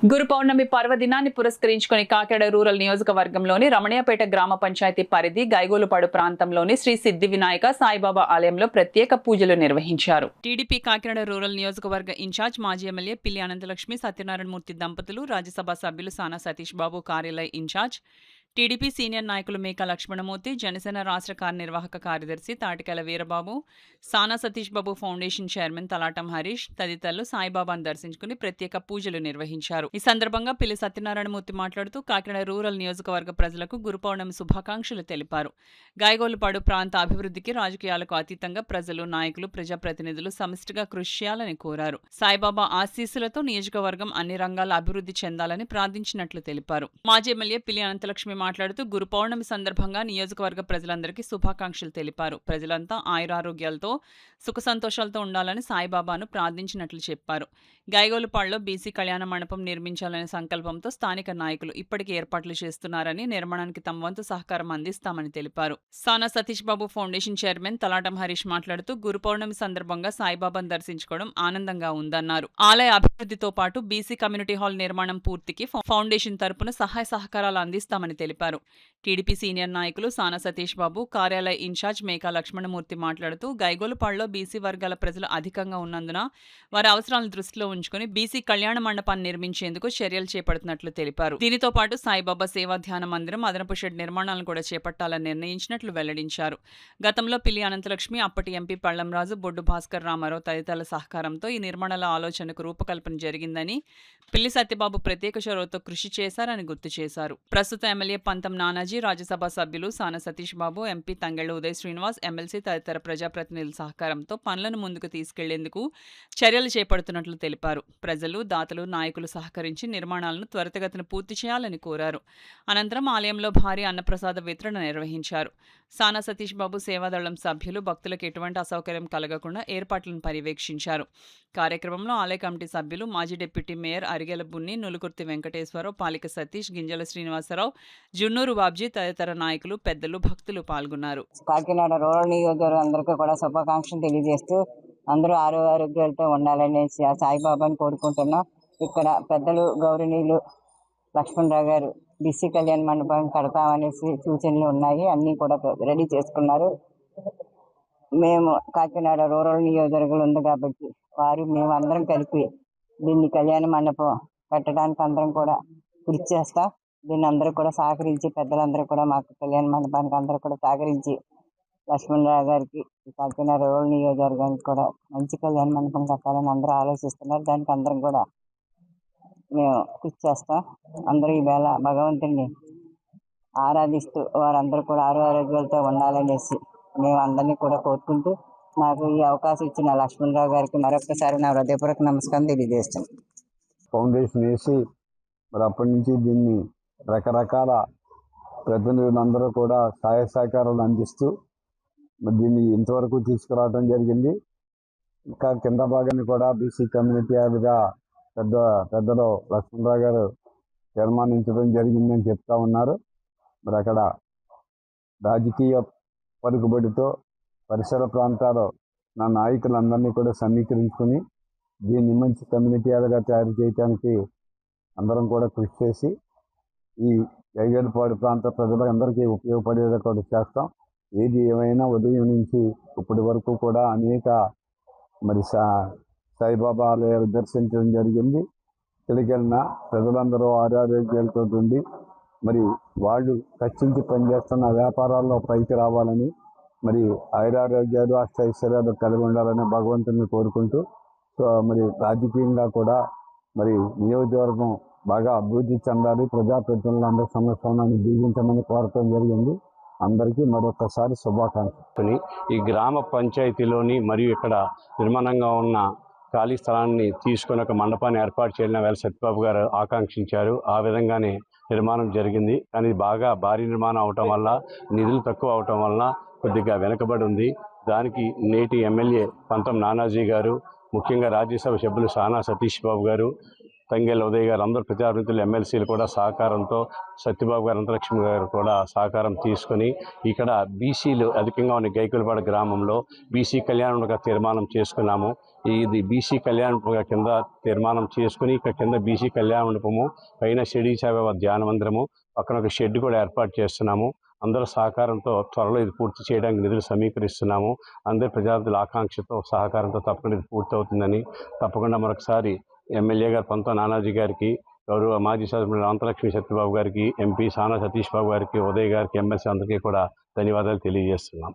గురు పౌర్ణమి పర్వదినాన్ని పురస్కరించుకుని కాకినాడ రూరల్ నియోజకవర్గంలోని రమణయ్యపేట గ్రామ పంచాయతీ పరిధి గైగోలుపాడు ప్రాంతంలోని శ్రీ సిద్ధి వినాయక సాయిబాబా ఆలయంలో ప్రత్యేక పూజలు నిర్వహించారు. టీడీపీ కాకినాడ రూరల్ నియోజకవర్గ ఇన్ఛార్జ్ మాజీ ఎమ్మెల్యే పిల్లి అనంతలక్ష్మి సత్యనారాయణమూర్తి దంపతులు, రాజ్యసభ సభ్యులు సానా సతీష్ బాబు కార్యాలయ ఇన్ఛార్జ్, టీడీపీ సీనియర్ నాయకులు మేకా లక్ష్మణమూర్తి, జనసేన రాష్ట్ర కార్యనిర్వాహక కార్యదర్శి తాటికల వీరబాబు, సానా సతీష్ బాబు ఫౌండేషన్ చైర్మన్ తలాటం హరీష్ తదితరులు సాయిబాబాను దర్శించుకుని ప్రత్యేక పూజలు నిర్వహించారు. ఈ సందర్భంగా పిల్లి సత్యనారాయణమూర్తి మాట్లాడుతూ కాకినాడ రూరల్ నియోజకవర్గ ప్రజలకు గురు పౌర్ణమి శుభాకాంక్షలు తెలిపారు. గాయగోలుపాడు ప్రాంత అభివృద్ధికి రాజకీయాలకు అతీతంగా ప్రజలు, నాయకులు, ప్రజాప్రతినిధులు సమిష్టిగా కృషి చేయాలని కోరారు. సాయిబాబా ఆశీస్సులతో నియోజకవర్గం అన్ని రంగాల అభివృద్ధి చెందాలని ప్రార్థించినట్లు తెలిపారు. మాజీ ఎమ్మెల్యే పిల్లి అనంతలక్ష్మి మాట్లాడుతూ గురు పౌర్ణమి సందర్భంగా నియోజకవర్గ ప్రజలందరికీ శుభాకాంక్షలు తెలిపారు. ప్రజలంతా ఆయురారోగ్యాలతో సుఖ సంతోషాలతో ఉండాలని సాయిబాబాను ప్రార్థించినట్లు చెప్పారు. గైగోలుపాడులో బీసీ కళ్యాణ మండపం నిర్మించాలనే సంకల్పంతో స్థానిక నాయకులు ఇప్పటికే ఏర్పాట్లు చేస్తున్నారని, నిర్మాణానికి తమ వంతు సహకారం అందిస్తామని తెలిపారు. సానా సతీష్ బాబు ఫౌండేషన్ చైర్మన్ తలాటం హరీష్ మాట్లాడుతూ గురు పౌర్ణమి సందర్భంగా సాయిబాబాను దర్శించుకోవడం ఆనందంగా ఉందన్నారు. ఆలయ అభివృద్ధితో పాటు బీసీ కమ్యూనిటీ హాల్ నిర్మాణం పూర్తికి ఫౌండేషన్ తరపున సహాయ సహకారాలు అందిస్తామని తెలిపారు. టీడీపీ సీనియర్ నాయకులు సానా సతీష్ బాబు, కార్యాలయ ఇన్ఛార్జ్ మేకా లక్ష్మణమూర్తి మాట్లాడుతూ గైగోలుపాడులో బీసీ వర్గాల ప్రజలు అధికంగా ఉన్నందున వారి అవసరాలను దృష్టిలో ఉంచుకుని బీసీ కళ్యాణ మండపాన్ని నిర్మించేందుకు చర్యలు చేపడుతున్నట్లు తెలిపారు. దీనితో పాటు సాయిబాబా సేవా ధ్యాన మందిరం, అదనపు షెడ్ నిర్మాణాలను కూడా చేపట్టాలని నిర్ణయించినట్లు వెల్లడించారు. గతంలో పిల్లి అనంతలక్ష్మి, అప్పటి ఎంపీ పళ్లంరాజు, బొడ్డు భాస్కర్ రామారావు తదితరుల సహకారంతో ఈ నిర్మాణాల ఆలోచనకు రూపకల్పన జరిగిందని, పిల్లి సత్యబాబు ప్రత్యేక చొరవతో కృషి చేశారని గుర్తు చేశారు. ప్రస్తుత ఎమ్మెల్యే పంతం నానాజీ, రాజ్యసభ సభ్యులు సానా సతీష్ బాబు, ఎంపీ తంగెళ్ల ఉదయ్ శ్రీనివాస్, ఎమ్మెల్సీ తదితర ప్రజాప్రతినిధుల సహకారంతో పనులను ముందుకు తీసుకెళ్లేందుకు చర్యలు చేపడుతున్నట్లు తెలిపారు. ప్రజలు, దాతలు, నాయకులు సహకరించి నిర్మాణాలను త్వరితగతిన పూర్తి చేయాలని కోరారు. అనంతరం ఆలయంలో భారీ అన్నప్రసాద వితరణ నిర్వహించారు. సానా సతీష్ బాబు సేవాదళం సభ్యులు భక్తులకు ఎటువంటి అసౌకర్యం కలగకుండా ఏర్పాట్లను పర్యవేక్షించారు. కార్యక్రమంలో ఆలయ కమిటీ సభ్యులు, మాజీ డిప్యూటీ మేయర్ అరిగెల బున్ని, నులుకుర్తి వెంకటేశ్వరరావు, పాలిక సతీష్, గింజల శ్రీనివాసరావు, జున్నూరు బాబ్జీ తదితర నాయకులు, పెద్దలు, భక్తులు పాల్గొన్నారు. కాకినాడ రూరల్ నియోజకవర్గం అందరికీ కూడా శుభాకాంక్షలు తెలియజేస్తూ అందరూ ఆరోగ్యాలతో ఉండాలని సాయిబాబాని కోరుకుంటున్నాం. ఇక్కడ పెద్దలు గౌరవనీయులు లక్ష్మణరావు గారు బీసీ కళ్యాణ మండపం కడతామనేసి సూచనలు ఉన్నాయి. అన్నీ కూడా రెడీ చేసుకున్నారు. మేము కాకినాడ రూరల్ నియోజకవర్గంలో ఉంది కాబట్టి మేము అందరం కలిపి దీన్ని కళ్యాణ మండపం కట్టడానికి అందరం కూడా కృషి చేస్తాం. దీన్ని అందరూ కూడా సహకరించి, పెద్దలందరూ కూడా మాకు కళ్యాణ మండపానికి అందరూ కూడా సహకరించి లక్ష్మణరావు గారికి కాకినాడ రూరల్ నియోజకవర్గానికి కూడా మంచి కళ్యాణ మండపం కట్టాలని అందరూ ఆలోచిస్తున్నారు. దానికి అందరం కూడా మేము కృషి చేస్తాం. అందరూ ఈవేళ భగవంతుడిని ఆరాధిస్తూ వారందరూ కూడా ఆరోగ్యాలతో ఉండాలనేసి మేము అందరినీ కూడా కోరుకుంటూ నాకు ఈ అవకాశం ఇచ్చిన లక్ష్మణరావు గారికి మరొకసారి నా హృదయపూర్వక నమస్కారం తెలియజేస్తున్నాను. ఫౌండేషన్ వేసి మరి అప్పటి నుంచి దీన్ని రకరకాల ప్రతినిధులందరూ కూడా సహాయ సహకారాలు అందిస్తూ మరి దీన్ని ఇంతవరకు తీసుకురావడం జరిగింది. ఇంకా కింద భాగాన్ని కూడా బీసీ కమ్యూనిటీ హాల్గా పెద్దలు లక్ష్మణరావు గారు తీర్మానించడం జరిగిందని చెప్తా ఉన్నారు. మరి అక్కడ రాజకీయ పలుకుబడితో పరిసర ప్రాంతాల్లో నా నాయకులందరినీ కూడా సమీకరించుకుని దీన్ని మంచి కమ్యూనిటీ హాల్గా తయారు చేయడానికి అందరం కూడా కృషి చేసి ఈ గైగోలుపాడు ప్రాంత ప్రజలందరికీ ఉపయోగపడేలా కూడా చేస్తాం. ఏది ఏమైనా ఉదయం నుంచి ఇప్పటి వరకు కూడా అనేక మరి సాయిబాబా ఆలయాలు దర్శించడం జరిగింది. ఇక్కడికెళ్ళిన ప్రజలందరూ ఆరోగ్యాలతో ఉండి మరి వాళ్ళు కష్టించి పనిచేస్తున్న వ్యాపారాల్లో పైకి రావాలని, మరి ఆయురారోగ్యాలు, అష్టైశ్వర్యాలు కలిగి ఉండాలని భగవంతుని కోరుకుంటూ మరి రాజకీయంగా కూడా మరి నియోజకవర్గం బాగా అభివృద్ధి చెందాలి, ప్రజాప్రతినిధులందరూ సమస్యలను దీవించమని కోరటం జరిగింది. అందరికీ మరొకసారి శుభాకాంక్షలు. ఈ గ్రామ పంచాయతీలోని మరియు ఇక్కడ నిర్మాణంగా ఉన్న ఖాళీ స్థలాన్ని తీసుకొని ఒక మండపాన్ని ఏర్పాటు చేయాలని వేళ సత్యబాబు గారు ఆకాంక్షించారు. ఆ విధంగానే నిర్మాణం జరిగింది. కానీ బాగా భారీ నిర్మాణం అవటం వల్ల, నిధులు తక్కువ అవటం వల్ల కొద్దిగా వెనకబడి ఉంది. దానికి నేటి ఎమ్మెల్యే పంతం నానాజీ గారు, ముఖ్యంగా రాజ్యసభ సభ్యులు సానా సతీష్ బాబు గారు, తంగెళ్ళ ఉదయ్ గారు, అందరూ ప్రజాప్రతినిధులు, ఎమ్మెల్సీలు కూడా సహకారంతో, సత్యబాబు గారు, అనంతలక్ష్మి గారు కూడా సహకారం తీసుకొని ఇక్కడ బీసీలు అధికంగా ఉన్న గైకులపాడు గ్రామంలో బీసీ కళ్యాణంగా తీర్మానం చేసుకున్నాము. ఇది బీసీ కళ్యాణ కింద తీర్మానం చేసుకుని ఇక్కడ కింద బీసీ కళ్యాణ మండపము, పైన షిరిడి సాయిబాబా ధ్యాన మందిరము, పక్కన ఒక షెడ్ కూడా ఏర్పాటు చేస్తున్నాము. అందరూ సహకారంతో త్వరలో ఇది పూర్తి చేయడానికి నిధులు సమీకరిస్తున్నాము. అందరి ప్రజాప్రతినిధుల ఆకాంక్షతో సహకారంతో తప్పకుండా ఇది పూర్తి అవుతుందని, తప్పకుండా మరొకసారి ఎమ్మెల్యే గారు పంత నానాజీ గారికి, గౌరవ మాజీ శాసనసభ్యులు అనంతలక్ష్మి సత్యబాబు గారికి, ఎంపీ సానా సతీష్ బాబు గారికి, ఉదయ్ గారికి, ఎమ్మెల్సీ అందరికీ కూడా ధన్యవాదాలు తెలియజేస్తున్నాం.